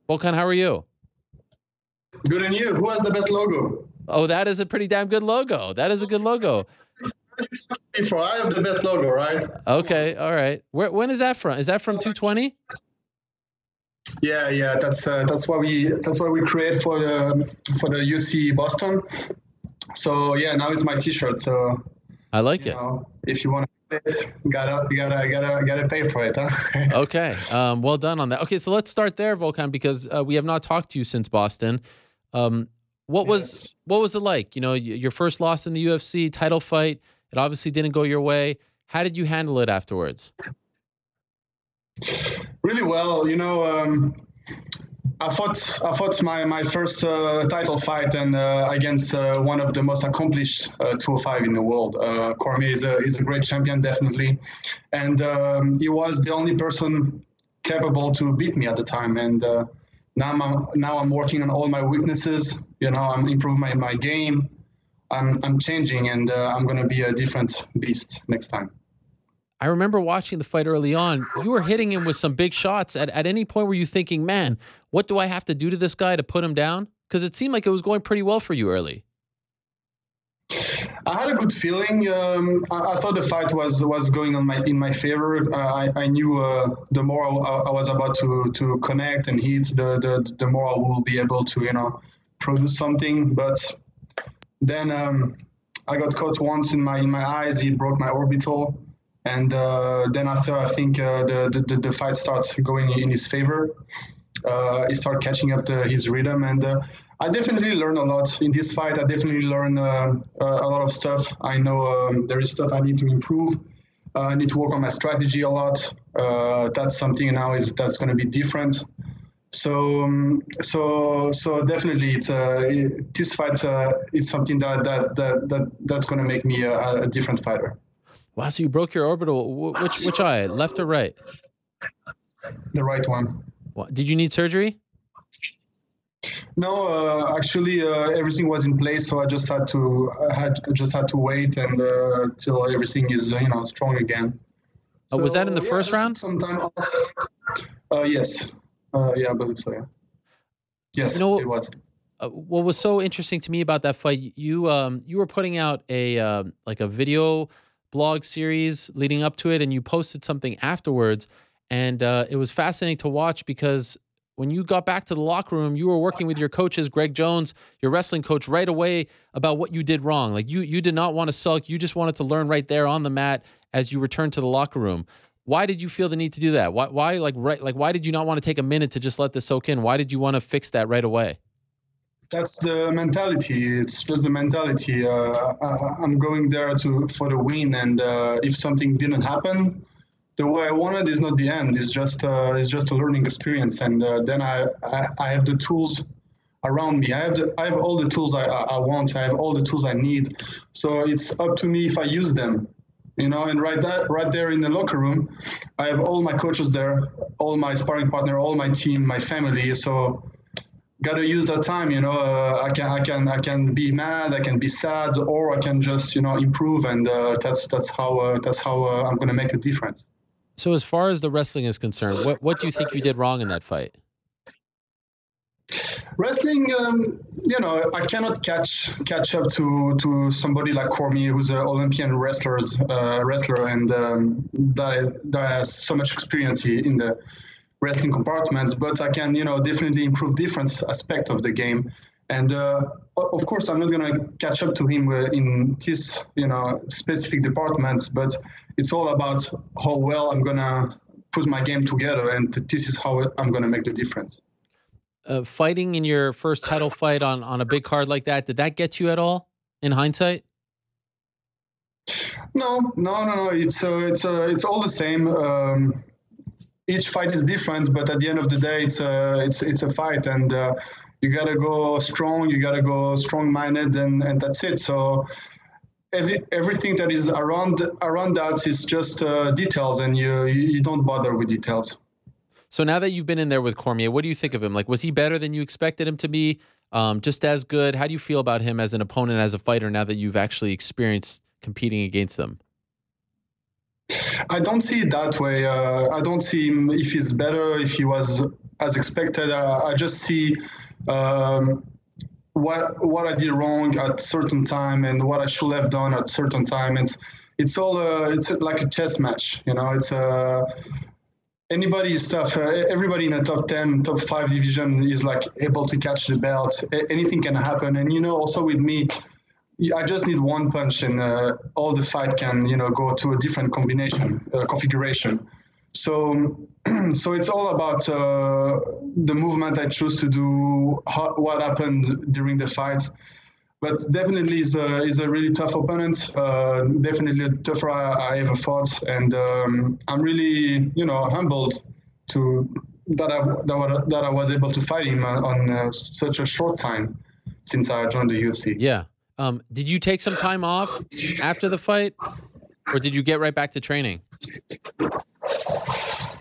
Volkan, how are you? Good, and you? Who has the best logo? Oh, that is a pretty damn good logo. That is a good logo. Before I have the best logo, right? Okay, all right. When is that from? Is that from 220? Yeah. That's why we create for the UFC Boston. So yeah, now it's my T-shirt. So I like it. If you want to pay it, gotta pay for it, huh? Okay. Well done on that. Okay, so let's start there, Volkan, because we have not talked to you since Boston. What was it like? You know, your first loss in the UFC title fight. It obviously didn't go your way. How did you handle it afterwards? Really well. I fought my first title fight and against one of the most accomplished 205 in the world. Cormier is a great champion, definitely, and he was the only person capable to beat me at the time. And now I'm working on all my weaknesses. I'm improving my game. I'm changing, and I'm going to be a different beast next time. I remember watching the fight early on. You were hitting him with some big shots. At any point were you thinking, man, what do I have to do to this guy to put him down? Because it seemed like it was going pretty well for you early. I had a good feeling. I thought the fight was going in my favor. I knew the more I was about to connect and hit, the more I will be able to produce something. But then I got caught once in my eyes. He broke my orbital. And then after, I think the fight starts going in his favor. He started catching up his rhythm, and I definitely learned a lot in this fight. I definitely learned a lot of stuff. I know there is stuff I need to improve. I need to work on my strategy a lot. That's something now that's going to be different. So definitely, this fight is something that's going to make me a different fighter. Wow, so you broke your orbital. Which eye? Left or right? The right one. What, did you need surgery? No, actually, everything was in place, so I just had to wait and till everything is strong again. So, was that in the first round? Sometime off. Yes. Yeah, I believe so. Yeah. Yes, it was. What was so interesting to me about that fight? You were putting out a video blog series leading up to it, and you posted something afterwards, and it was fascinating to watch because when you got back to the locker room, you were working with your coaches, Greg Jones, your wrestling coach, right away about what you did wrong. Like you did not want to sulk. You just wanted to learn right there on the mat as you returned to the locker room. Why did you feel the need to do that? Why did you not want to take a minute to just let this soak in? Why did you want to fix that right away? That's the mentality. It's just the mentality. I'm going there for the win, and if something didn't happen the way I wanted, is not the end. It's just a learning experience, and then I have the tools around me. I have all the tools I want. I have all the tools I need. So it's up to me if I use them. And right there in the locker room, I have all my coaches there, all my sparring partner, all my team, my family. So gotta use that time. I can be mad, I can be sad, or I can just improve, and that's how I'm gonna make a difference. So as far as the wrestling is concerned, what do you think you did wrong in that fight? Wrestling, I cannot catch up to somebody like Cormier, who's an Olympian wrestler, and that has so much experience in the wrestling compartment. But I can, definitely improve different aspects of the game. And of course, I'm not going to catch up to him in this, specific department. But it's all about how well I'm going to put my game together, and this is how I'm going to make the difference. Fighting in your first title fight on a big card like that, did that get you at all in hindsight? No. It's all the same. Each fight is different, but at the end of the day, it's a fight, and you gotta go strong. You gotta go strong-minded, and that's it. So everything that is around that is just details, and you don't bother with details. So now that you've been in there with Cormier, what do you think of him? Like, was he better than you expected him to be? Just as good? How do you feel about him as an opponent, as a fighter, now that you've actually experienced competing against him? I don't see it that way. I don't see him if he's better, if he was as expected. I just see what I did wrong at certain time and what I should have done at certain time. It's all it's like a chess match, you know. It's anybody is tough. Everybody in the top 10, top 5 division is like able to catch the belt. Anything can happen, and you know, also with me, I just need one punch, and all the fight can, you know, go to a different combination, configuration. So, so it's all about the movement I choose to do, what happened during the fight. But definitely is a really tough opponent. Definitely tougher I ever fought, and I'm really, you know, humbled to that I was able to fight him on such a short time since I joined the UFC. Yeah. Did you take some time off after the fight, or did you get right back to training?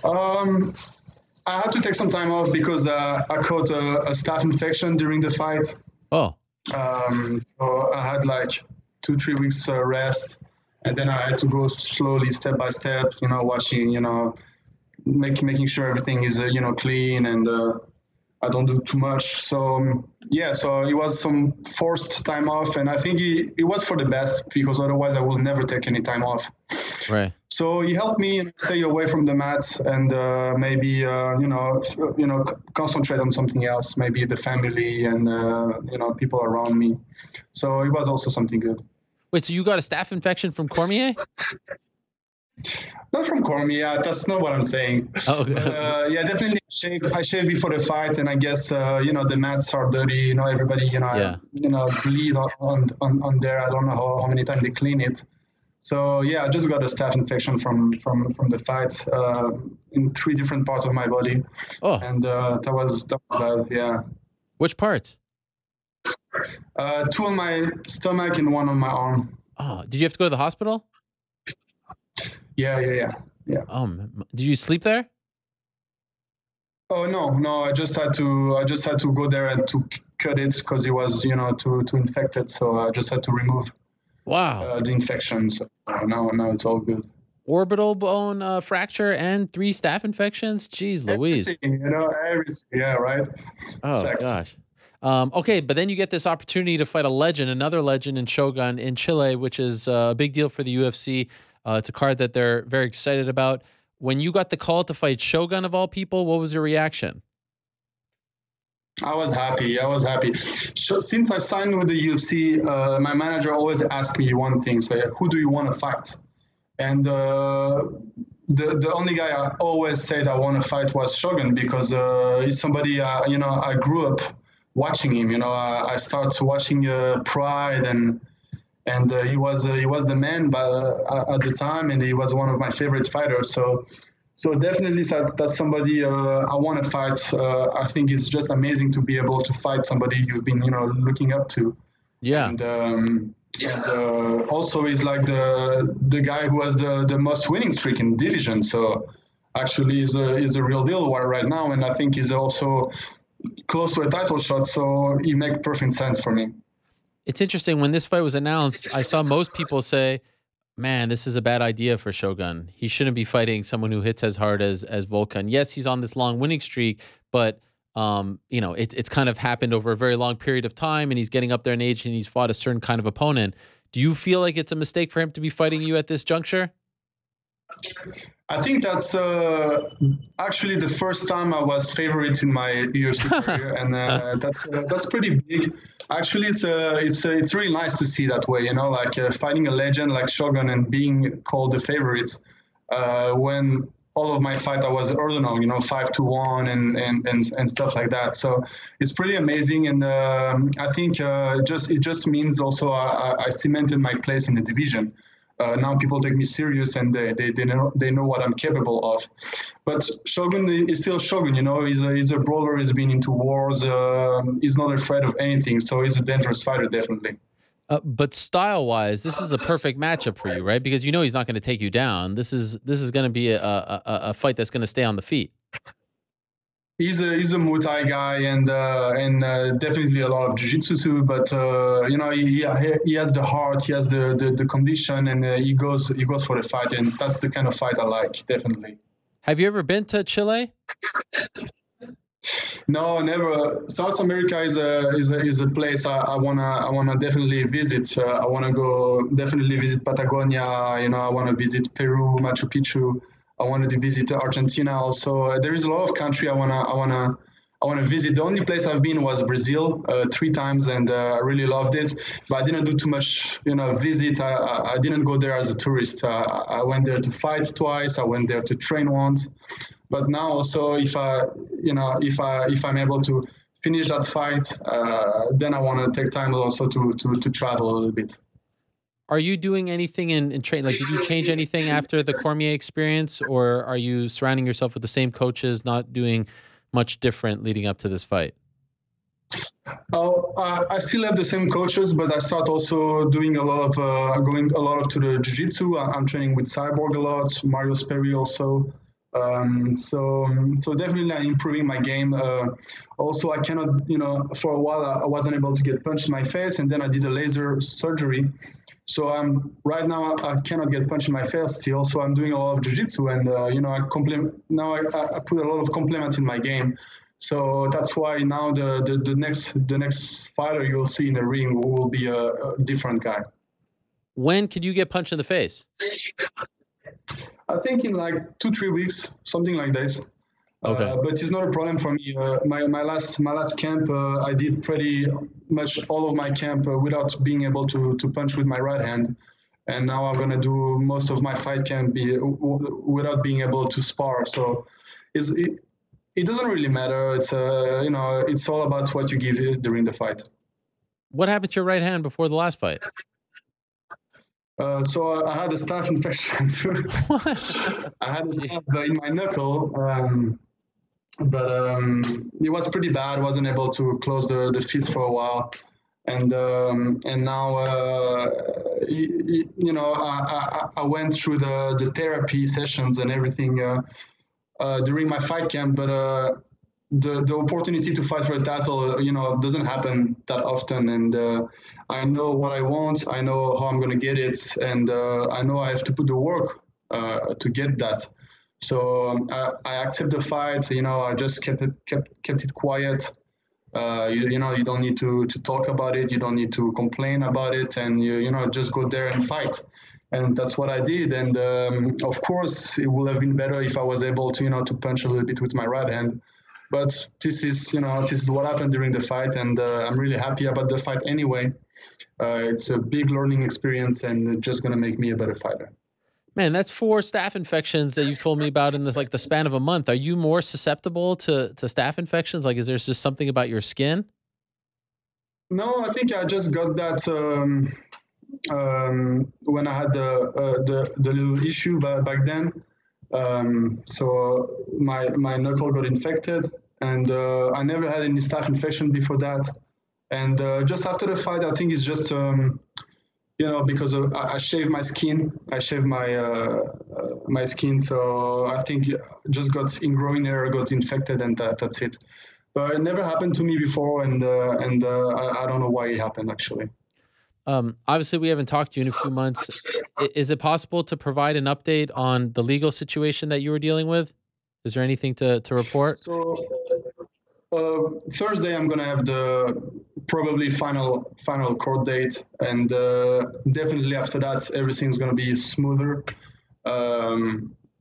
I had to take some time off because I caught a staph infection during the fight. Oh. So I had like 2-3 weeks rest, and then I had to go slowly, step by step, you know, watching, you know, making sure everything is, you know, clean, and I don't do too much. So yeah, so it was some forced time off, and I think it was for the best, because otherwise I will never take any time off. Right. So he helped me stay away from the mat, and maybe you know, concentrate on something else, maybe the family and you know, people around me. So it was also something good. Wait, so you got a staph infection from Cormier? Not from Cormier. That's not what I'm saying. Oh, okay. But, yeah, definitely I shaved before the fight, and I guess you know, the mats are dirty. You know, everybody, you know, Yeah. you know, bleed on there. I don't know how many times they clean it. So yeah, I just got a staph infection from the fight in 3 different parts of my body. Oh. And that was bad. Yeah. Which parts? 2 on my stomach and 1 on my arm. Oh, did you have to go to the hospital? Yeah. Did you sleep there? Oh no, I just had to go there and to cut it because it was, you know, too infected. So I just had to remove the infection. So now it's all good. Orbital bone fracture and 3 staph infections. Jeez Louise. Everything, you know, everything. Yeah, right. Oh Sex. gosh. Okay, but then you get this opportunity to fight a legend, another legend in Shogun in Chile, which is a big deal for the UFC. It's a card that they're very excited about. When you got the call to fight Shogun of all people, what was your reaction? I was happy. Since I signed with the UFC, my manager always asked me one thing: say, who do you want to fight? And the only guy I always said I want to fight was Shogun, because he's somebody you know, I grew up watching him. You know, I started watching Pride, and he was the man at the time, and he was one of my favorite fighters. So definitely that's somebody I want to fight. I think it's just amazing to be able to fight somebody you've been, you know, looking up to. Yeah. And also he's like the guy who has the most winning streak in the division. So actually he's a real deal right now, and I think he's also close to a title shot. So it makes perfect sense for me. It's interesting, when this fight was announced, I saw most people say, man, this is a bad idea for Shogun. He shouldn't be fighting someone who hits as hard as Volkan. Yes, he's on this long winning streak, but you know, it's kind of happened over a very long period of time, and he's getting up there in age, and he's fought a certain kind of opponent. Do you feel like it's a mistake for him to be fighting you at this juncture? I think that's actually the first time I was favorite in my UFC career, and that's pretty big. Actually, it's really nice to see that way. You know, like fighting a legend like Shogun and being called the favorite. When all of my fight I was underdog, you know, 5-1 and stuff like that. So it's pretty amazing, and I think it just means also I cemented my place in the division. Now people take me serious, and they know what I'm capable of. But Shogun is still Shogun, you know. He's a brawler. He's been into wars. He's not afraid of anything. So he's a dangerous fighter, definitely. But style-wise, this is a perfect matchup for you, right? Because you know he's not going to take you down. This is going to be a fight that's going to stay on the feet. he's a Muay Thai guy and definitely a lot of jiu-jitsu too. But he has the heart, he has the condition, and he goes for the fight, and that's the kind of fight I like, definitely. Have you ever been to Chile? No, never. South America is a place I wanna definitely visit. I wanna go definitely visit Patagonia. I wanna visit Peru, Machu Picchu. I wanted to visit Argentina also. There is a lot of country I wanna visit. The only place I've been was Brazil 3 times, and I really loved it. But I didn't do too much, visit. I didn't go there as a tourist. I went there to fight twice. I went there to train once. But now also, if I'm able to finish that fight, then I want to take time also to travel a little bit. Are you doing anything in train? Like, did you change anything after the Cormier experience, or are you surrounding yourself with the same coaches, not doing much different leading up to this fight? Oh, I still have the same coaches, but I start also doing a lot of going a lot of to the jiu-jitsu. I'm training with Cyborg a lot, Mario Sperry also. So definitely I'm improving my game. Also, I cannot, for a while I wasn't able to get punched in my face, and then I did a laser surgery. So right now I cannot get punched in my face still. So I'm doing a lot of jiu-jitsu, and I put a lot of complement in my game. So that's why now the next fighter you'll see in the ring will be a different guy. When could you get punched in the face? I think in like 2-3 weeks, something like this. Okay. But it's not a problem for me. My last camp, I did pretty much all of my camp without being able to punch with my right hand. And now I'm gonna do most of my fight camp without being able to spar. So it doesn't really matter. It's it's all about what you give during the fight. What happened to your right hand before the last fight? So I had a staph infection. I had a staph in my knuckle, but it was pretty bad. I wasn't able to close the fist for a while, and now I went through the therapy sessions and everything during my fight camp, but the opportunity to fight for a title, doesn't happen that often. And I know what I want. I know how I'm going to get it. And I know I have to put the work to get that. So I accept the fight. I just kept it quiet. You don't need to talk about it. You don't need to complain about it. And, just go there and fight. And that's what I did. And of course, it would have been better if I was able to, to punch a little bit with my right hand. But this is what happened during the fight, and I'm really happy about the fight anyway. It's a big learning experience, and it's just gonna make me a better fighter. Man, that's 4 staph infections that you've told me about in the span of a month. Are you more susceptible to staph infections? Like, is there just something about your skin? No, I think I just got that when I had the little issue back then. So my knuckle got infected, and I never had any staph infection before that. And just after the fight, I think it's just because I shaved my skin. I shaved my skin, so I think it just got ingrowing hair, got infected, and that's it. But it never happened to me before, and I don't know why it happened actually. Obviously, we haven't talked to you in a few months. Is it possible to provide an update on the legal situation that you were dealing with? Is there anything to report? So Thursday, I'm gonna have the probably final court date, and definitely after that, everything's gonna be smoother.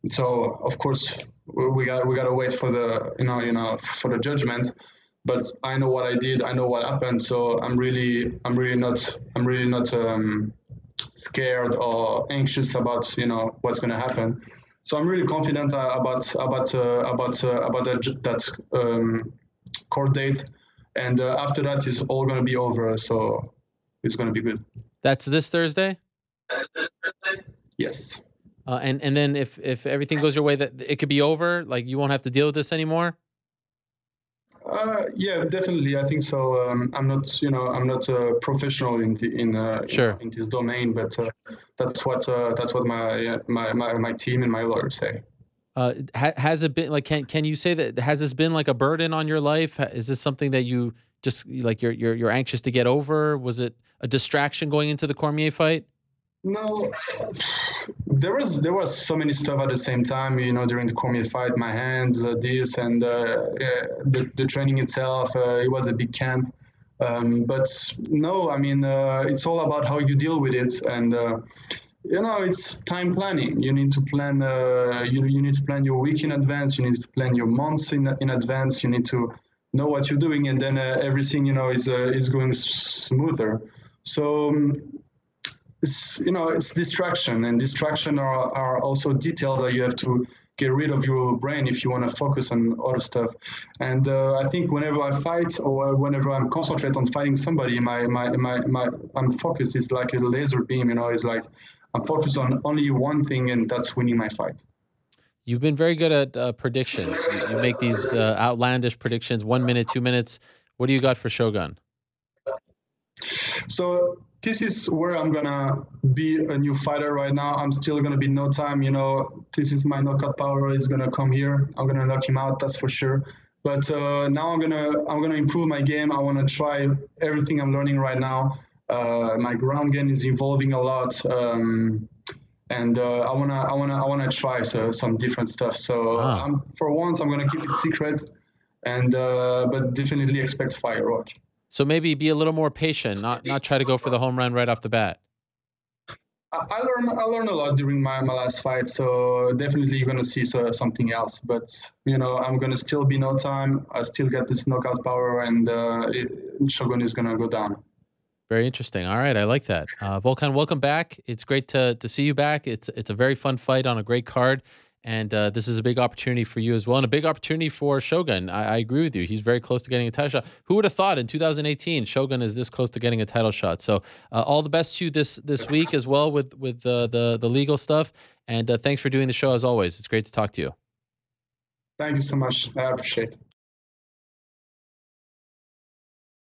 So of course, we gotta wait for the for the judgment. But I know what I did. I know what happened. So I'm really not scared or anxious about what's going to happen. So I'm really confident about that court date, and after that it's all going to be over. So it's going to be good. That's this Thursday? Yes. And then if everything goes your way, that it could be over. Like, you won't have to deal with this anymore. Yeah, definitely. I think so. I'm not a professional in this domain, but that's what my team and my lawyers say. Has it been like, can you say that, has this been like a burden on your life? Is this something that you just like you're anxious to get over? Was it a distraction going into the Cormier fight? No, there was so many stuff at the same time. During the Cormier fight, my hands, this, and the training itself. It was a big camp, but no, I mean, it's all about how you deal with it, and it's time planning. You need to plan. You need to plan your week in advance. You need to plan your months in advance. You need to know what you're doing, and then everything is going smoother. So. It's distraction, and distraction are also details that you have to get rid of your brain if you want to focus on other stuff. And I think whenever I fight or whenever I'm concentrate on fighting somebody, I'm focused. It's like a laser beam. It's like I'm focused on only one thing, and that's winning my fight. You've been very good at predictions. You make these outlandish predictions, 1 minute, 2 minutes. What do you got for Shogun? So this is where I'm gonna be a new fighter right now. I'm still gonna be no time. This is my knockout power is gonna come here. I'm gonna knock him out, that's for sure. But now I'm gonna improve my game. I want to try everything I'm learning right now. My ground game is evolving a lot, and I wanna try some different stuff. So for once I'm gonna keep it secret, and but definitely expect firework. So maybe be a little more patient, not try to go for the home run right off the bat. I learned a lot during my last fight, so definitely you're gonna see something else. But I'm gonna still be no time. I still got this knockout power, and Shogun is gonna go down. Very interesting. All right, I like that. Volkan, welcome back. It's great to see you back. It's a very fun fight on a great card. And this is a big opportunity for you as well, and a big opportunity for Shogun. I agree with you. He's very close to getting a title shot. Who would have thought in 2018 Shogun is this close to getting a title shot? So all the best to you this week as well with the legal stuff. And thanks for doing the show as always. It's great to talk to you. Thank you so much. I appreciate it.